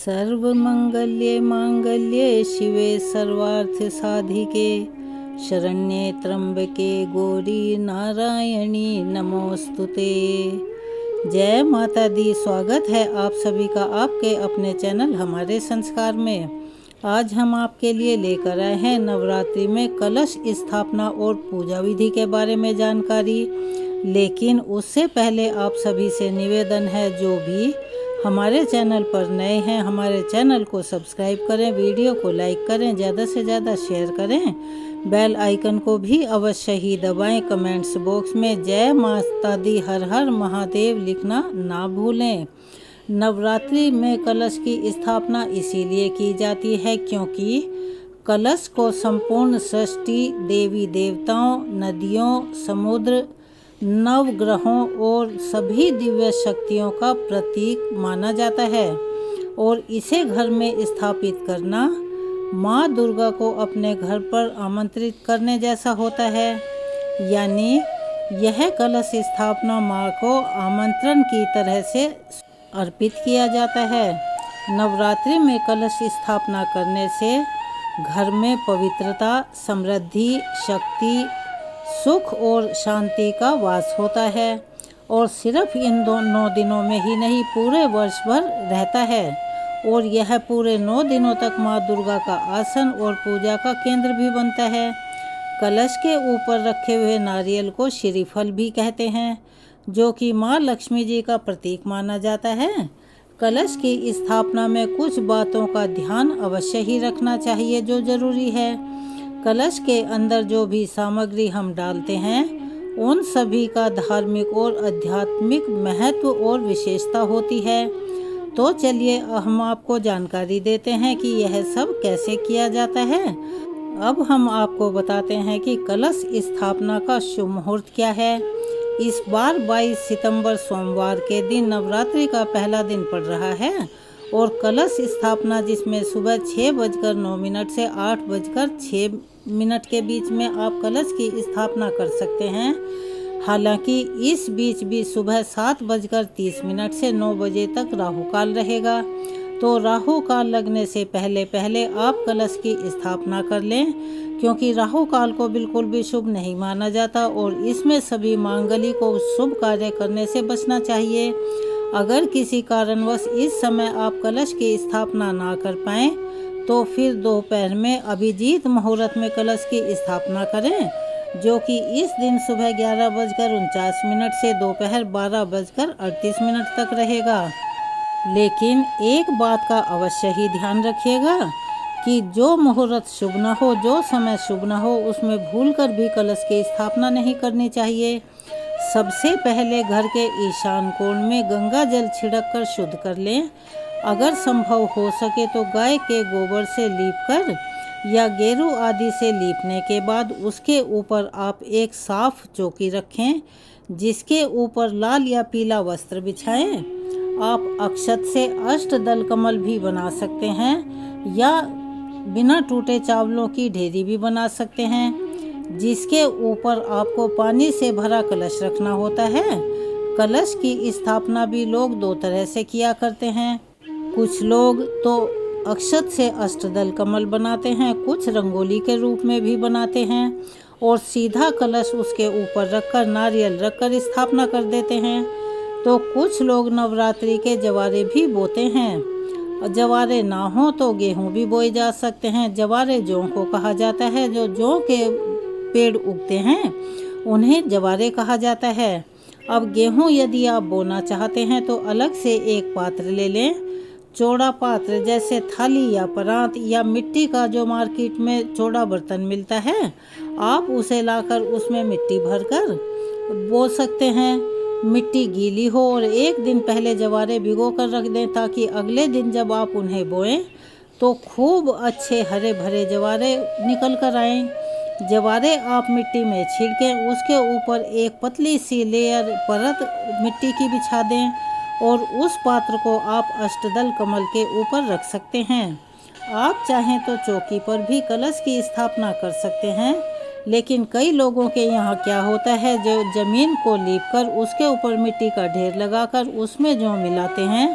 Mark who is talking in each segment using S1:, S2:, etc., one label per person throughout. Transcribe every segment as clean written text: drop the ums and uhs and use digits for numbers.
S1: सर्वमंगल्ये मांगल्ये शिवे सर्वार्थ साधिके शरण्ये त्र्यंबके गौरी नारायणी नमोस्तुते। जय माता दी। स्वागत है आप सभी का आपके अपने चैनल हमारे संस्कार में। आज हम आपके लिए लेकर आए हैं नवरात्रि में कलश स्थापना और पूजा विधि के बारे में जानकारी। लेकिन उससे पहले आप सभी से निवेदन है, जो भी हमारे चैनल पर नए हैं हमारे चैनल को सब्सक्राइब करें, वीडियो को लाइक करें, ज़्यादा से ज़्यादा शेयर करें, बेल आइकन को भी अवश्य ही दबाएं। कमेंट्स बॉक्स में जय माता दी हर हर महादेव लिखना ना भूलें। नवरात्रि में कलश की स्थापना इसीलिए की जाती है क्योंकि कलश को संपूर्ण सृष्टि, देवी देवताओं, नदियों, समुद्र, नवग्रहों और सभी दिव्य शक्तियों का प्रतीक माना जाता है और इसे घर में स्थापित करना माँ दुर्गा को अपने घर पर आमंत्रित करने जैसा होता है। यानी यह कलश स्थापना माँ को आमंत्रण की तरह से अर्पित किया जाता है। नवरात्रि में कलश स्थापना करने से घर में पवित्रता, समृद्धि, शक्ति, सुख और शांति का वास होता है और सिर्फ इन 9 दिनों में ही नहीं पूरे वर्ष भर रहता है और यह पूरे 9 दिनों तक माँ दुर्गा का आसन और पूजा का केंद्र भी बनता है। कलश के ऊपर रखे हुए नारियल को श्रीफल भी कहते हैं, जो कि माँ लक्ष्मी जी का प्रतीक माना जाता है। कलश की स्थापना में कुछ बातों का ध्यान अवश्य ही रखना चाहिए जो जरूरी है। कलश के अंदर जो भी सामग्री हम डालते हैं उन सभी का धार्मिक और आध्यात्मिक महत्व और विशेषता होती है। तो चलिए हम आपको जानकारी देते हैं कि यह सब कैसे किया जाता है। अब हम आपको बताते हैं कि कलश स्थापना का शुभ मुहूर्त क्या है। इस बार 22 सितंबर सोमवार के दिन नवरात्रि का पहला दिन पड़ रहा है और कलश स्थापना जिसमें सुबह 6:09 से 8:06 के बीच में आप कलश की स्थापना कर सकते हैं। हालांकि इस बीच भी सुबह 7:30 से 9 बजे तक राहु काल रहेगा, तो राहु काल लगने से पहले आप कलश की स्थापना कर लें क्योंकि राहु काल को बिल्कुल भी शुभ नहीं माना जाता और इसमें सभी मांगलिक को शुभ कार्य करने से बचना चाहिए। अगर किसी कारणवश इस समय आप कलश की स्थापना ना कर पाएँ तो फिर दोपहर में अभिजीत मुहूर्त में कलश की स्थापना करें, जो कि इस दिन सुबह 11:49 से दोपहर 12:38 तक रहेगा। लेकिन एक बात का अवश्य ही ध्यान रखिएगा कि जो मुहूर्त शुभ न हो, जो समय शुभ न हो, उसमें भूलकर भी कलश की स्थापना नहीं करनी चाहिए। सबसे पहले घर के ईशान कोण में गंगा जल छिड़क कर शुद्ध कर लें। अगर संभव हो सके तो गाय के गोबर से लीपकर या गेरू आदि से लीपने के बाद उसके ऊपर आप एक साफ चौकी रखें, जिसके ऊपर लाल या पीला वस्त्र बिछाएं। आप अक्षत से अष्टदल कमल भी बना सकते हैं या बिना टूटे चावलों की ढेरी भी बना सकते हैं, जिसके ऊपर आपको पानी से भरा कलश रखना होता है। कलश की स्थापना भी लोग 2 तरह से किया करते हैं। कुछ लोग तो अक्षत से अष्टदल कमल बनाते हैं, कुछ रंगोली के रूप में भी बनाते हैं और सीधा कलश उसके ऊपर रखकर नारियल रखकर स्थापना कर देते हैं। तो कुछ लोग नवरात्रि के जवारे भी बोते हैं। जवारे ना हो तो गेहूं भी बोए जा सकते हैं। जवारे जौ को कहा जाता है। जो जौ के पेड़ उगते हैं उन्हें जवारे कहा जाता है। अब गेहूं यदि आप बोना चाहते हैं तो अलग से एक पात्र ले लें। चौड़ा पात्र जैसे थाली या परात या मिट्टी का जो मार्केट में चौड़ा बर्तन मिलता है, आप उसे लाकर उसमें मिट्टी भरकर बो सकते हैं। मिट्टी गीली हो और एक दिन पहले जवारे भिगो कर रख दें ताकि अगले दिन जब आप उन्हें बोएं तो खूब अच्छे हरे भरे जवारे निकल कर आएँ। जवारे आप मिट्टी में छिड़कें, उसके ऊपर एक पतली सी लेयर परत मिट्टी की बिछा दें और उस पात्र को आप अष्टदल कमल के ऊपर रख सकते हैं। आप चाहें तो चौकी पर भी कलश की स्थापना कर सकते हैं, लेकिन कई लोगों के यहाँ क्या होता है, जो जमीन को लीपकर उसके ऊपर मिट्टी का ढेर लगाकर उसमें जौ मिलाते हैं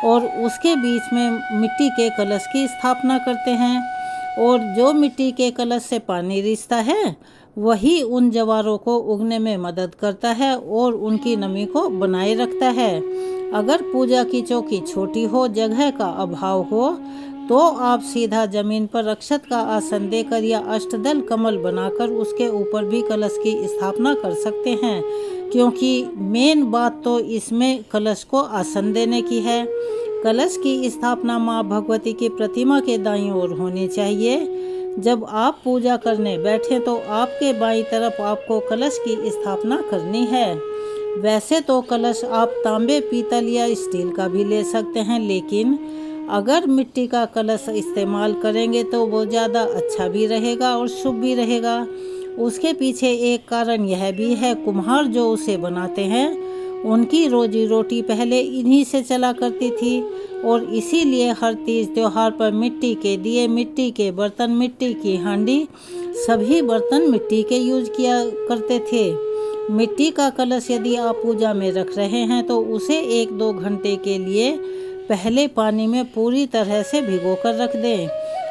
S1: और उसके बीच में मिट्टी के कलश की स्थापना करते हैं। और जो मिट्टी के कलश से पानी रिसता है वही उन जवारों को उगने में मदद करता है और उनकी नमी को बनाए रखता है। अगर पूजा की चौकी छोटी हो, जगह का अभाव हो, तो आप सीधा जमीन पर अक्षत का आसन देकर या अष्टदल कमल बनाकर उसके ऊपर भी कलश की स्थापना कर सकते हैं, क्योंकि मेन बात तो इसमें कलश को आसन देने की है। कलश की स्थापना माँ भगवती की प्रतिमा के दाईं ओर होनी चाहिए। जब आप पूजा करने बैठें तो आपके बाईं तरफ आपको कलश की स्थापना करनी है। वैसे तो कलश आप तांबे, पीतल या स्टील का भी ले सकते हैं, लेकिन अगर मिट्टी का कलश इस्तेमाल करेंगे तो वो ज़्यादा अच्छा भी रहेगा और शुभ भी रहेगा। उसके पीछे एक कारण यह भी है, कुम्हार जो उसे बनाते हैं उनकी रोजी रोटी पहले इन्हीं से चला करती थी, और इसीलिए हर तीज त्योहार पर मिट्टी के दिए, मिट्टी के बर्तन, मिट्टी की हांडी, सभी बर्तन मिट्टी के यूज किया करते थे। मिट्टी का कलश यदि आप पूजा में रख रहे हैं तो उसे 1-2 घंटे के लिए पहले पानी में पूरी तरह से भिगोकर रख दें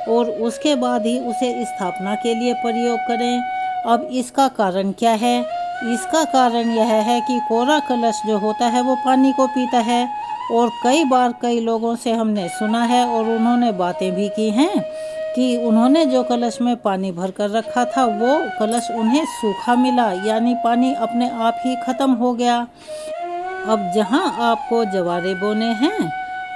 S1: और उसके बाद ही उसे स्थापना के लिए प्रयोग करें। अब इसका कारण क्या है? इसका कारण यह है कि कोरा कलश जो होता है वो पानी को पीता है, और कई बार कई लोगों से हमने सुना है और उन्होंने बातें भी की हैं कि उन्होंने जो कलश में पानी भरकर रखा था वो कलश उन्हें सूखा मिला, यानी पानी अपने आप ही खत्म हो गया। अब जहां आपको जवारे बोने हैं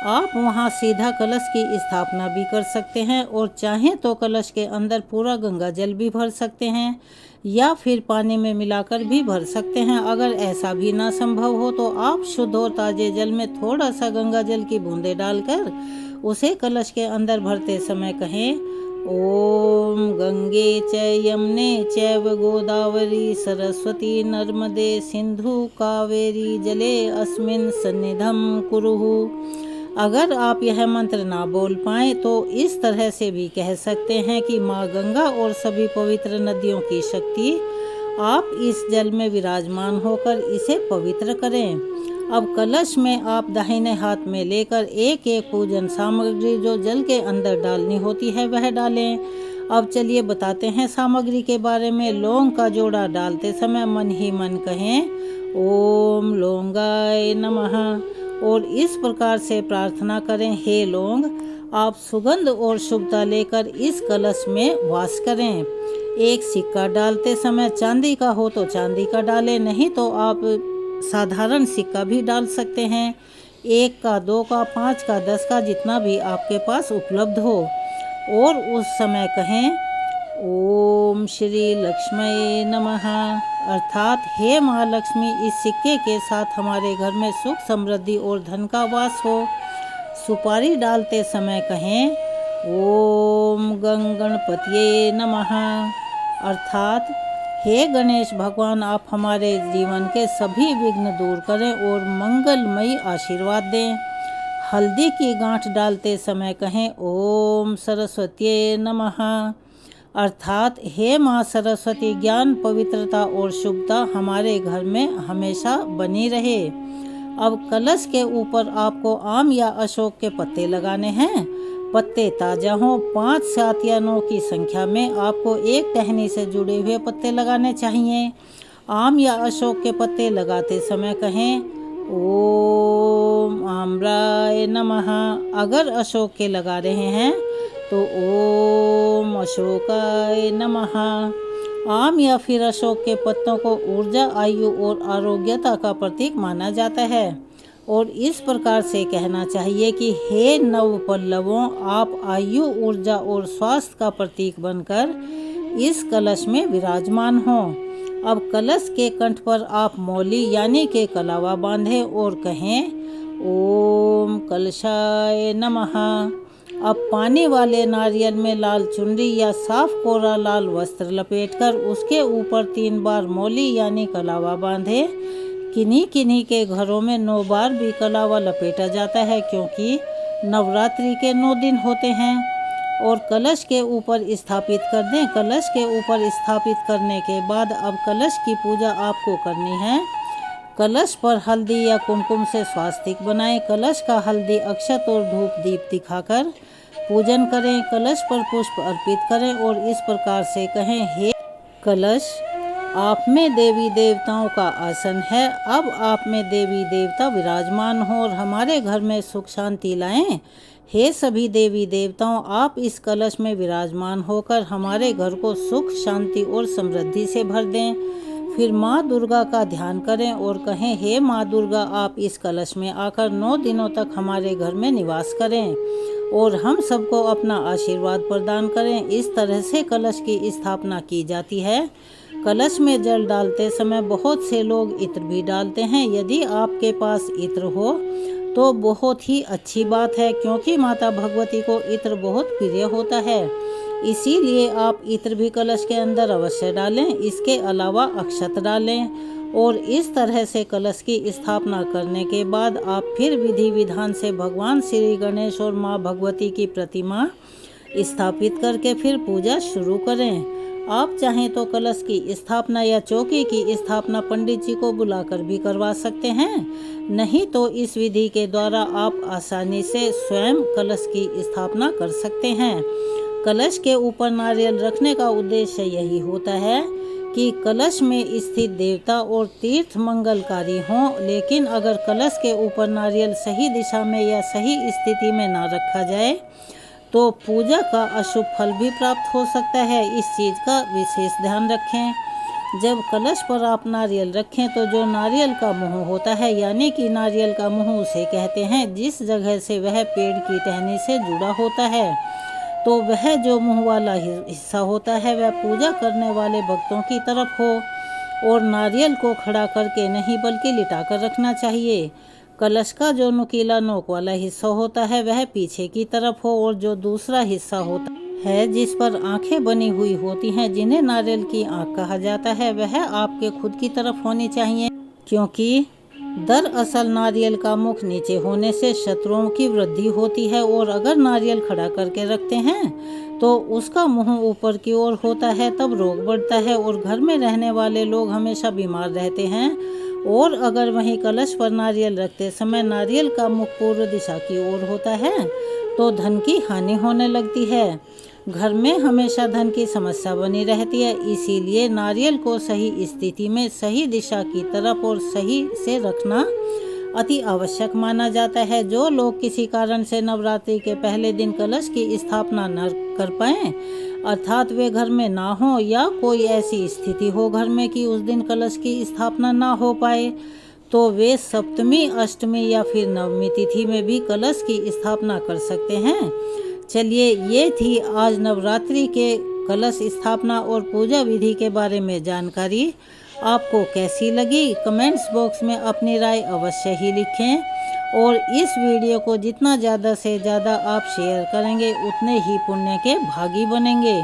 S1: आप वहां सीधा कलश की स्थापना भी कर सकते हैं, और चाहें तो कलश के अंदर पूरा गंगा जल भी भर सकते हैं या फिर पानी में मिलाकर भी भर सकते हैं। अगर ऐसा भी ना संभव हो तो आप शुद्ध और ताजे जल में थोड़ा सा गंगा जल की बूंदें डालकर उसे कलश के अंदर भरते समय कहें, ओम गंगे च यमुने चैव गोदावरी सरस्वती नर्मदे सिंधु कावेरी जले अस्मिन् सन्निधम कुरुहु। अगर आप यह मंत्र ना बोल पाएँ तो इस तरह से भी कह सकते हैं कि माँ गंगा और सभी पवित्र नदियों की शक्ति आप इस जल में विराजमान होकर इसे पवित्र करें। अब कलश में आप दाहिने हाथ में लेकर एक एक पूजन सामग्री जो जल के अंदर डालनी होती है वह डालें। अब चलिए बताते हैं सामग्री के बारे में। लौंग का जोड़ा डालते समय मन ही मन कहें, ओम लौंगाय नमः, और इस प्रकार से प्रार्थना करें, हे लौंग आप सुगंध और शुभता लेकर इस कलश में वास करें। एक सिक्का डालते समय चांदी का हो तो चांदी का डालें, नहीं तो आप साधारण सिक्का भी डाल सकते हैं। 1 का, 2 का, 5 का, 10 का, जितना भी आपके पास उपलब्ध हो। और उस समय कहें, ओम श्री लक्ष्मी नमः, अर्थात हे महालक्ष्मी इस सिक्के के साथ हमारे घर में सुख, समृद्धि और धन का वास हो। सुपारी डालते समय कहें, ओम गणपतये नमः, अर्थात हे गणेश भगवान आप हमारे जीवन के सभी विघ्न दूर करें और मंगलमयी आशीर्वाद दें। हल्दी की गांठ डालते समय कहें, ओम सरस्वती नमः, अर्थात हे माँ सरस्वती ज्ञान, पवित्रता और शुभता हमारे घर में हमेशा बनी रहे। अब कलश के ऊपर आपको आम या अशोक के पत्ते लगाने हैं। पत्ते ताज़ा हों, 5, 7 या 9 की संख्या में आपको एक टहनी से जुड़े हुए पत्ते लगाने चाहिए। आम या अशोक के पत्ते लगाते समय कहें, ओम आम्राय नमः। अगर अशोक के लगा रहे हैं तो ओम अशोकाय नमः। आम या फिर अशोक के पत्तों को ऊर्जा, आयु और आरोग्यता का प्रतीक माना जाता है, और इस प्रकार से कहना चाहिए कि हे नव पल्लवों आप आयु, ऊर्जा और स्वास्थ्य का प्रतीक बनकर इस कलश में विराजमान हों। अब कलश के कंठ पर आप मौली यानी के कलावा बांधें और कहें, ओम कलशाय नमः। अब पानी वाले नारियल में लाल चुनरी या साफ कोरा लाल वस्त्र लपेटकर उसके ऊपर 3 बार मौली यानी कलावा बांधे। किन्हीं किन्हीं के घरों में 9 बार भी कलावा लपेटा जाता है, क्योंकि नवरात्रि के 9 दिन होते हैं। और कलश के ऊपर स्थापित कर दें। कलश के ऊपर स्थापित करने के बाद अब कलश की पूजा आपको करनी है। कलश पर हल्दी या कुमकुम से स्वास्तिक बनाएं। कलश का हल्दी, अक्षत और धूप दीप दिखाकर पूजन करें। कलश पर पुष्प अर्पित करें और इस प्रकार से कहें, हे कलश, आप में देवी देवताओं का आसन है। अब आप में देवी देवता विराजमान हो और हमारे घर में सुख शांति लाएं। हे सभी देवी देवताओं, आप इस कलश में विराजमान होकर हमारे घर को सुख शांति और समृद्धि से भर दें। फिर माँ दुर्गा का ध्यान करें और कहें, हे माँ दुर्गा, आप इस कलश में आकर 9 दिनों तक हमारे घर में निवास करें और हम सबको अपना आशीर्वाद प्रदान करें। इस तरह से कलश की स्थापना की जाती है। कलश में जल डालते समय बहुत से लोग इत्र भी डालते हैं। यदि आपके पास इत्र हो तो बहुत ही अच्छी बात है, क्योंकि माता भगवती को इत्र बहुत प्रिय होता है। इसीलिए आप इत्र भी कलश के अंदर अवश्य डालें। इसके अलावा अक्षत डालें और इस तरह से कलश की स्थापना करने के बाद आप फिर विधि विधान से भगवान श्री गणेश और माँ भगवती की प्रतिमा स्थापित करके फिर पूजा शुरू करें। आप चाहें तो कलश की स्थापना या चौकी की स्थापना पंडित जी को बुलाकर भी करवा सकते हैं। नहीं तो इस विधि के द्वारा आप आसानी से स्वयं कलश की स्थापना कर सकते हैं। कलश के ऊपर नारियल रखने का उद्देश्य यही होता है कि कलश में स्थित देवता और तीर्थ मंगलकारी हों। लेकिन अगर कलश के ऊपर नारियल सही दिशा में या सही स्थिति में ना रखा जाए तो पूजा का अशुभ फल भी प्राप्त हो सकता है। इस चीज़ का विशेष ध्यान रखें। जब कलश पर आप नारियल रखें तो जो नारियल का मुंह होता है, यानी कि नारियल का मुंह उसे कहते हैं जिस जगह से वह पेड़ की टहनी से जुड़ा होता है, तो वह जो मुंह वाला हिस्सा होता है वह पूजा करने वाले भक्तों की तरफ हो और नारियल को खड़ा करके नहीं बल्कि लिटाकर रखना चाहिए। कलश का जो नुकीला नोक वाला हिस्सा होता है वह पीछे की तरफ हो और जो दूसरा हिस्सा होता है जिस पर आंखें बनी हुई होती हैं, जिन्हें नारियल की आंख कहा जाता है, वह आपके खुद की तरफ होनी चाहिए, क्योंकि दरअसल नारियल का मुख नीचे होने से शत्रुओं की वृद्धि होती है और अगर नारियल खड़ा करके रखते हैं तो उसका मुंह ऊपर की ओर होता है, तब रोग बढ़ता है और घर में रहने वाले लोग हमेशा बीमार रहते हैं। और अगर वहीं कलश पर नारियल रखते समय नारियल का मुख पूर्व दिशा की ओर होता है तो धन की हानि होने लगती है। घर में हमेशा धन की समस्या बनी रहती है। इसीलिए नारियल को सही स्थिति में सही दिशा की तरफ और सही से रखना अति आवश्यक माना जाता है। जो लोग किसी कारण से नवरात्रि के पहले दिन कलश की स्थापना न कर पाएं, अर्थात वे घर में ना हो या कोई ऐसी स्थिति हो घर में कि उस दिन कलश की स्थापना ना हो पाए, तो वे सप्तमी, अष्टमी या फिर नवमी तिथि में भी कलश की स्थापना कर सकते हैं। चलिए, ये थी आज नवरात्रि के कलश स्थापना और पूजा विधि के बारे में जानकारी। आपको कैसी लगी? कमेंट्स बॉक्स में अपनी राय अवश्य ही लिखें और इस वीडियो को जितना ज़्यादा से ज़्यादा आप शेयर करेंगे उतने ही पुण्य के भागी बनेंगे,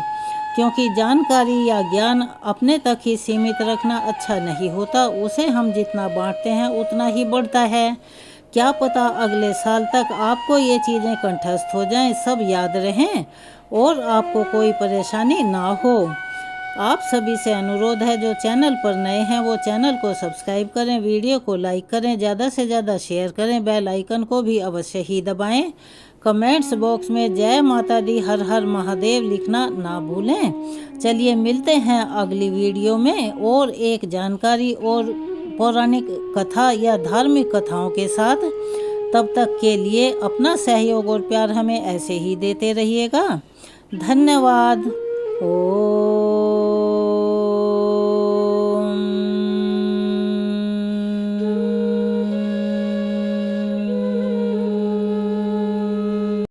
S1: क्योंकि जानकारी या ज्ञान अपने तक ही सीमित रखना अच्छा नहीं होता। उसे हम जितना बांटते हैं उतना ही बढ़ता है। क्या पता अगले साल तक आपको ये चीज़ें कंठस्थ हो जाएं, सब याद रहें और आपको कोई परेशानी ना हो। आप सभी से अनुरोध है, जो चैनल पर नए हैं वो चैनल को सब्सक्राइब करें, वीडियो को लाइक करें, ज़्यादा से ज़्यादा शेयर करें, बेल आइकन को भी अवश्य ही दबाएं। कमेंट्स बॉक्स में जय माता दी, हर हर महादेव लिखना ना भूलें। चलिए, मिलते हैं अगली वीडियो में और एक जानकारी और पौराणिक कथा या धार्मिक कथाओं के साथ। तब तक के लिए अपना सहयोग और प्यार हमें ऐसे ही देते रहिएगा। धन्यवाद। ओम।